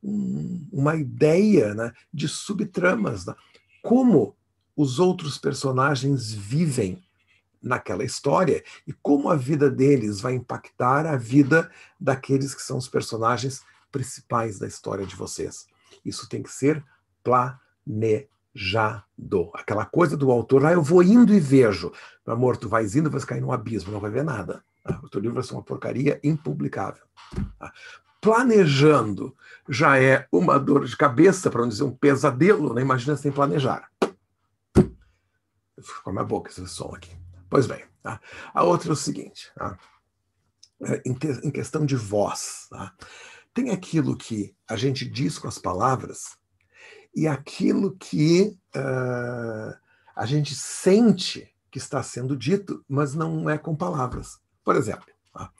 uma ideia, né, de subtramas. Né? Como os outros personagens vivem naquela história e como a vida deles vai impactar a vida daqueles que são os personagens principais da história de vocês. Isso tem que ser planejado. Aquela coisa do autor, eu vou indo e vejo. Meu amor, tu vais indo e vais cair num abismo, não vai ver nada. O teu livro vai ser uma porcaria impublicável. Planejando já é uma dor de cabeça, para não dizer um pesadelo, né? Imagina sem planejar. Ficou na minha boca esse som aqui. Pois bem, tá? A outra é o seguinte, tá? Em questão de voz, tá? Tem aquilo que a gente diz com as palavras e aquilo que a gente sente que está sendo dito, mas não é com palavras. Por exemplo, tá?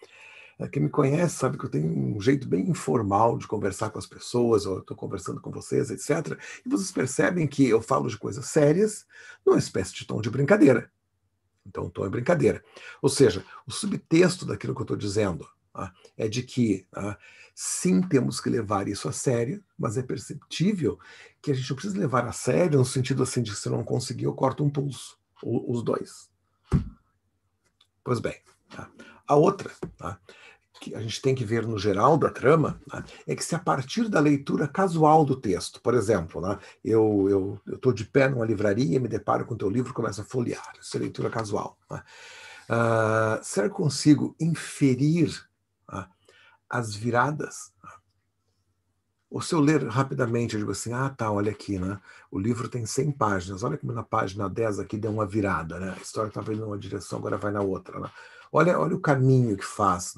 Quem me conhece sabe que eu tenho um jeito bem informal de conversar com as pessoas, ou eu estou conversando com vocês, etc. E vocês percebem que eu falo de coisas sérias numa espécie de tom de brincadeira. Então, o tom é brincadeira. Ou seja, o subtexto daquilo que eu estou dizendo é de que sim, temos que levar isso a sério, mas é perceptível que a gente não precisa levar a sério no sentido assim de que se não conseguir, eu corto um pulso, os dois. Pois bem, a outra, que a gente tem que ver no geral da trama, é que se a partir da leitura casual do texto, por exemplo, eu estou de pé numa livraria, me deparo com o teu livro e começo a folhear, isso é leitura casual. Será que eu consigo inferir as viradas? Ou se eu ler rapidamente, eu digo assim, tá, olha aqui, o livro tem 100 páginas, olha como na página 10 aqui deu uma virada, a história estava indo numa direção, agora vai na outra. Olha o caminho que faz,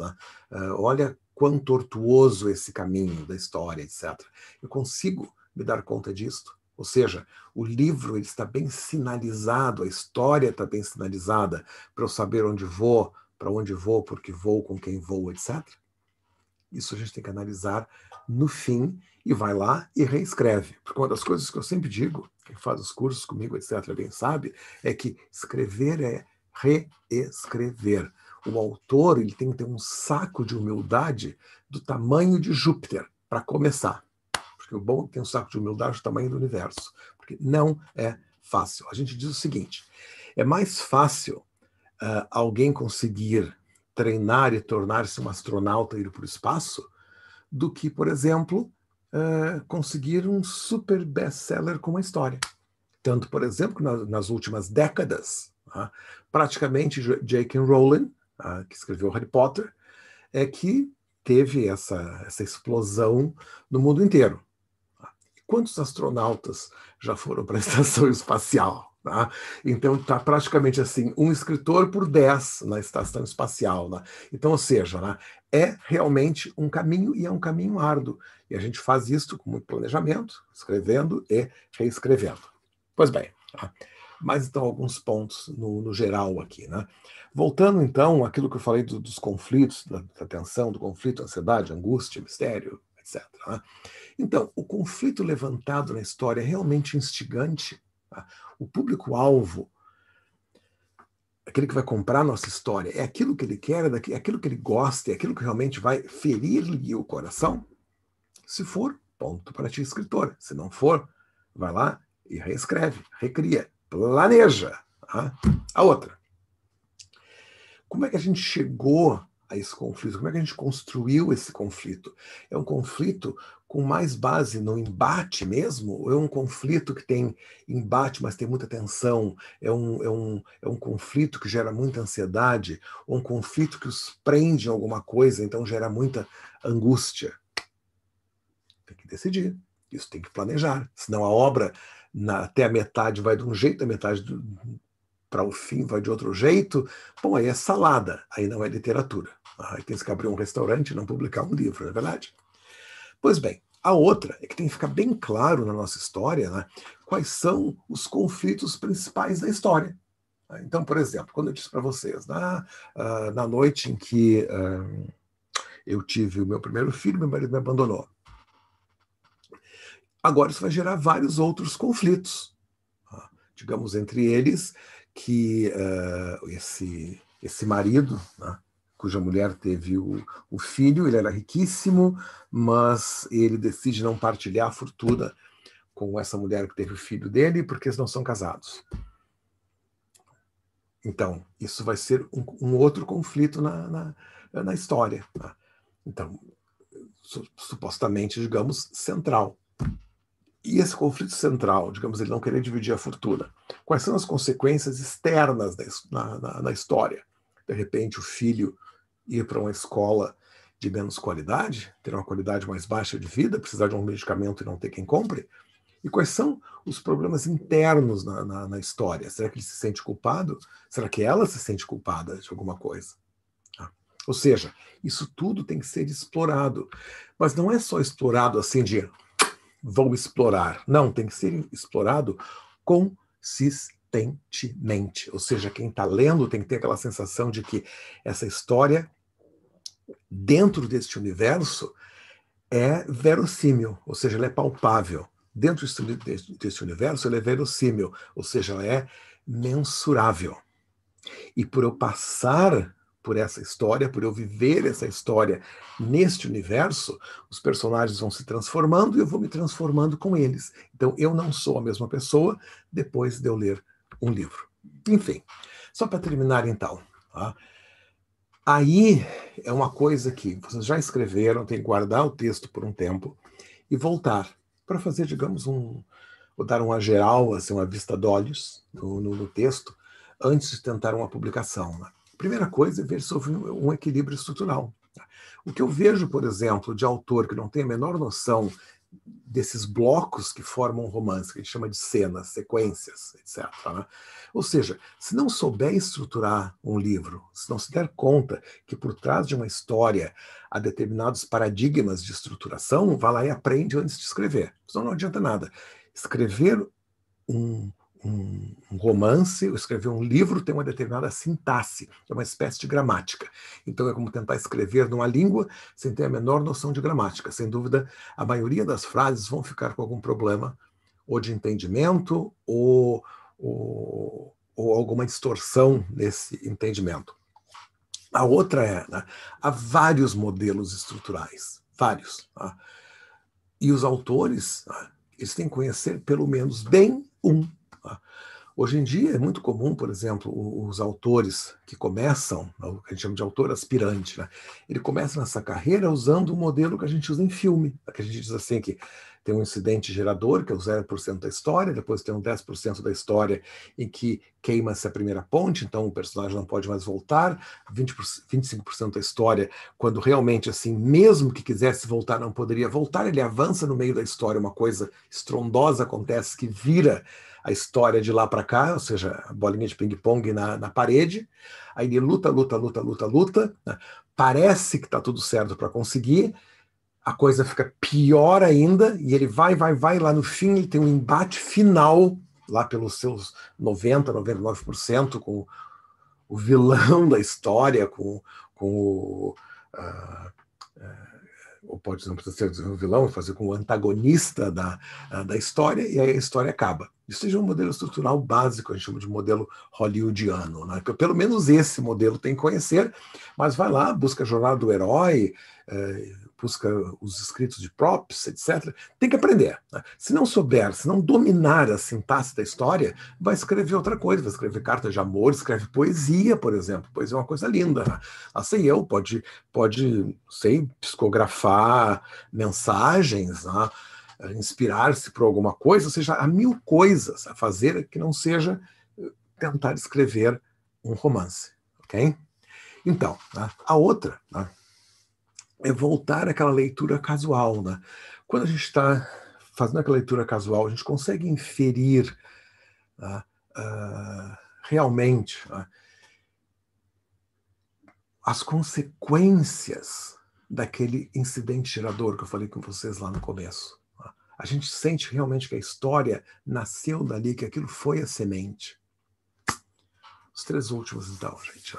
olha quão tortuoso esse caminho da história, etc. Eu consigo me dar conta disto? Ou seja, o livro ele está bem sinalizado, a história está bem sinalizada para eu saber onde vou, para onde vou, por que vou, com quem vou, etc. Isso a gente tem que analisar no fim e vai lá e reescreve. Porque uma das coisas que eu sempre digo, quem faz os cursos comigo, etc., bem sabe, é que escrever é reescrever. O autor ele tem que ter um saco de humildade do tamanho de Júpiter, para começar. Porque o bom é que tem um saco de humildade do tamanho do universo. Porque não é fácil. A gente diz o seguinte, é mais fácil alguém conseguir treinar e tornar-se um astronauta e ir para o espaço, do que, por exemplo, conseguir um super best-seller com uma história. Tanto, por exemplo, que nas últimas décadas, praticamente J.K. Rowling, que escreveu Harry Potter, é que teve essa explosão no mundo inteiro. Quantos astronautas já foram para a estação espacial? Então está praticamente assim, um escritor por 10 na estação espacial. Então, ou seja, é realmente um caminho e é um caminho árduo. E a gente faz isso com muito planejamento, escrevendo e reescrevendo. Pois bem, mas então alguns pontos no geral aqui. Voltando então àquilo que eu falei dos conflitos, da tensão, do conflito, ansiedade, angústia, mistério, etc. Então, o conflito levantado na história é realmente instigante. O público-alvo, aquele que vai comprar a nossa história, é aquilo que ele quer, é aquilo que ele gosta, é aquilo que realmente vai ferir-lhe o coração? Se for, ponto para ti, escritor. Se não for, vai lá e reescreve, recria, planeja. A outra. Como é que a gente chegou a esse conflito? Como é que a gente construiu esse conflito? É um conflito com mais base no embate mesmo? Ou é um conflito que tem embate, mas tem muita tensão? É um conflito que gera muita ansiedade? Ou um conflito que os prende em alguma coisa, então gera muita angústia? Tem que decidir. Isso tem que planejar. Senão a obra, até a metade, vai de um jeito, a metade para o fim vai de outro jeito. Bom, aí é salada, aí não é literatura. Aí tem que abrir um restaurante e não publicar um livro, não é verdade? Pois bem, a outra é que tem que ficar bem claro na nossa história, quais são os conflitos principais da história. Então, por exemplo, quando eu disse para vocês, na noite em que eu tive o meu primeiro filho, meu marido me abandonou. Agora isso vai gerar vários outros conflitos. Digamos, entre eles, que esse marido, cuja mulher teve o filho, ele era riquíssimo, mas ele decide não partilhar a fortuna com essa mulher que teve o filho dele, porque eles não são casados. Então, isso vai ser um outro conflito na história. Então, supostamente, digamos, central. E esse conflito central, digamos, ele não querer dividir a fortuna, quais são as consequências externas na história? De repente, o filho ir para uma escola de menos qualidade, ter uma qualidade mais baixa de vida, precisar de um medicamento e não ter quem compre? E quais são os problemas internos na história? Será que ele se sente culpado? Será que ela se sente culpada de alguma coisa? Ou seja, isso tudo tem que ser explorado. Mas não é só explorado assim de vou explorar. Não, tem que ser explorado consistentemente. Ou seja, quem está lendo tem que ter aquela sensação de que essa história, dentro deste universo, é verossímil, ou seja, ela é palpável. Dentro desse universo, ela é verossímil, ou seja, ela é mensurável. E por eu passar por essa história, por eu viver essa história neste universo, os personagens vão se transformando e eu vou me transformando com eles. Então, eu não sou a mesma pessoa depois de eu ler um livro. Enfim, só para terminar então. Tá? Aí é uma coisa que vocês já escreveram, tem que guardar o texto por um tempo e voltar para fazer, digamos, vou dar uma geral, assim, uma vista de olhos no texto, antes de tentar uma publicação. Né? A primeira coisa é ver sobre um equilíbrio estrutural. O que eu vejo, por exemplo, de autor que não tem a menor noção desses blocos que formam um romance, que a gente chama de cenas, sequências, etc. Né? Ou seja, se não souber estruturar um livro, se não se der conta que por trás de uma história há determinados paradigmas de estruturação, vá lá e aprende antes de escrever. Senão não adianta nada. Escrever um romance, escrever um livro tem uma determinada sintaxe, que é uma espécie de gramática. Então é como tentar escrever numa língua sem ter a menor noção de gramática. Sem dúvida, a maioria das frases vão ficar com algum problema, ou de entendimento, ou alguma distorção nesse entendimento. A outra é, né, há vários modelos estruturais, vários. Tá? E os autores, tá, eles têm que conhecer pelo menos bem um. Tá? Hoje em dia é muito comum, por exemplo, os autores que começam, o que a gente chama de autor aspirante, né? Ele começa nessa carreira usando o modelo que a gente usa em filme, que a gente diz assim que tem um incidente gerador, que é o 0% da história, depois tem um 10% da história em que queima-se a primeira ponte, então o personagem não pode mais voltar, 25% da história, quando realmente, assim, mesmo que quisesse voltar, não poderia voltar, ele avança no meio da história, uma coisa estrondosa acontece que vira a história de lá para cá, ou seja, a bolinha de ping-pong na parede, aí ele luta, né? Parece que está tudo certo para conseguir, a coisa fica pior ainda, e ele vai, lá no fim ele tem um embate final, lá pelos seus 90%, 99%, com o vilão da história, com o... ou pode não precisar ser o vilão, fazer com o antagonista da história, e aí a história acaba. Isso já é um modelo estrutural básico, a gente chama de modelo hollywoodiano. Né? Pelo menos esse modelo tem que conhecer, mas vai lá, busca a jornada do herói, busca os escritos de Props, etc. Tem que aprender. Né? Se não souber, se não dominar a sintaxe da história, vai escrever outra coisa, vai escrever cartas de amor, escreve poesia, por exemplo. Poesia é uma coisa linda. Né? Assim, pode, sei, psicografar mensagens, né? Inspirar-se por alguma coisa, ou seja, há mil coisas a fazer que não seja tentar escrever um romance, ok? Então, né, a outra, né, é voltar àquela leitura casual, né? Quando a gente está fazendo aquela leitura casual, a gente consegue inferir realmente as consequências daquele incidente gerador que eu falei com vocês lá no começo. A gente sente realmente que a história nasceu dali, que aquilo foi a semente. Os três últimos, então, gente.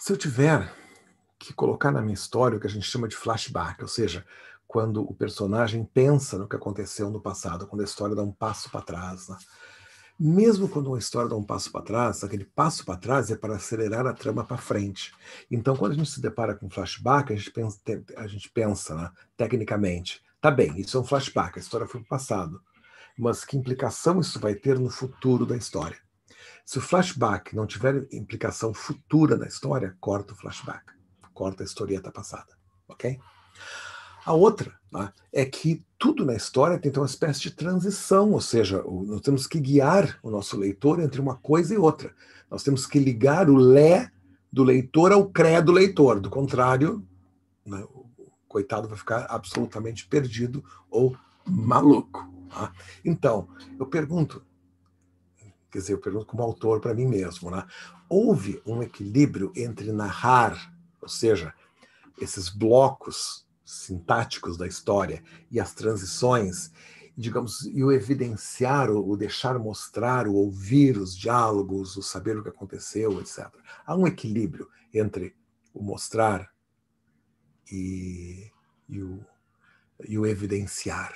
Se eu tiver que colocar na minha história o que a gente chama de flashback, ou seja, quando o personagem pensa no que aconteceu no passado, quando a história dá um passo para trás. Né? Mesmo quando uma história dá um passo para trás, aquele passo para trás é para acelerar a trama para frente. Então, quando a gente se depara com flashback, a gente pensa né, tecnicamente, tá bem, isso é um flashback, a história foi para o passado, mas que implicação isso vai ter no futuro da história? Se o flashback não tiver implicação futura na história, corta o flashback, corta a historieta passada, ok? A outra né, é que tudo na história tem que ter uma espécie de transição, ou seja, nós temos que guiar o nosso leitor entre uma coisa e outra. Nós temos que ligar o lé do leitor ao cré do leitor. Do contrário, né, o coitado vai ficar absolutamente perdido ou maluco. Tá? Então, eu pergunto como autor para mim mesmo, né? Houve um equilíbrio entre narrar, ou seja, esses blocos sintáticos da história e as transições, digamos, e o evidenciar, o deixar mostrar, o ouvir os diálogos, o saber o que aconteceu, etc. Há um equilíbrio entre o mostrar e o evidenciar.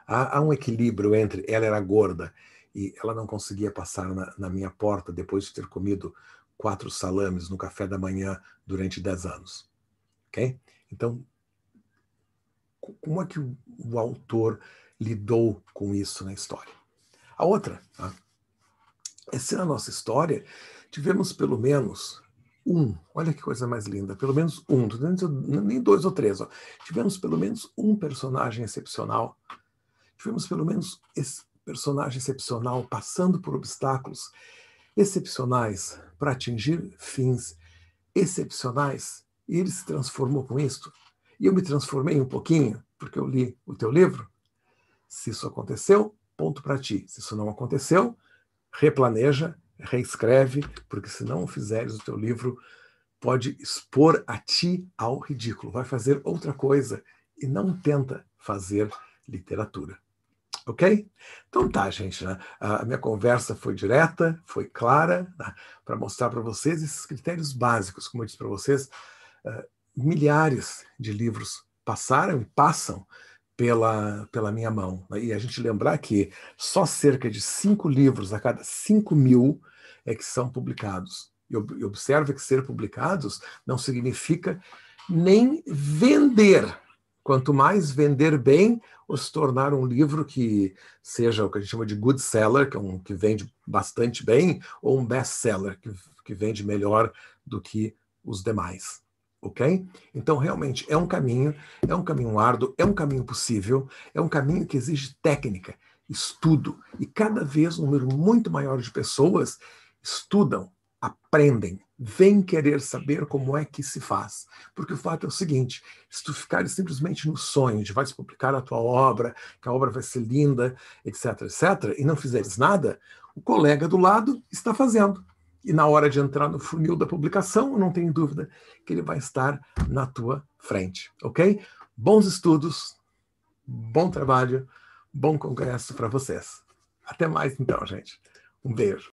Há um equilíbrio entre ela era gorda e ela não conseguia passar na minha porta depois de ter comido 4 salames no café da manhã durante 10 anos. Ok? Então, como é que o autor lidou com isso na história? A outra, tá? É se na nossa história tivemos pelo menos olha que coisa mais linda, pelo menos nem 2 ou 3, ó. Tivemos pelo menos um personagem excepcional, tivemos pelo menos esse personagem excepcional passando por obstáculos excepcionais para atingir fins excepcionais, e ele se transformou com isso. E eu me transformei um pouquinho, porque eu li o teu livro. Se isso aconteceu, ponto para ti. Se isso não aconteceu, replaneja, reescreve, porque se não fizeres, o teu livro pode expor a ti ao ridículo. Vai fazer outra coisa e não tenta fazer literatura. Ok? Então tá, gente. Né? A minha conversa foi direta, foi clara, né? Para mostrar para vocês esses critérios básicos. Como eu disse para vocês, milhares de livros passaram e passam pela minha mão. Né? E a gente lembrar que só cerca de 5 livros a cada 5.000 é que são publicados. E observe que ser publicados não significa nem vender. Quanto mais vender bem, ou se tornar um livro que seja o que a gente chama de good seller, que vende bastante bem, ou um best seller, que vende melhor do que os demais. Ok? Então, realmente, é um caminho árduo, é um caminho possível, é um caminho que exige técnica, estudo, e cada vez um número muito maior de pessoas estudam, aprendem, vêm querer saber como é que se faz. Porque o fato é o seguinte, se tu ficares simplesmente no sonho de vais publicar a tua obra, que a obra vai ser linda, etc., etc., e não fizeres nada, o colega do lado está fazendo. E na hora de entrar no funil da publicação, não tenho dúvida que ele vai estar na tua frente, ok? Bons estudos, bom trabalho, bom congresso para vocês. Até mais então, gente. Um beijo.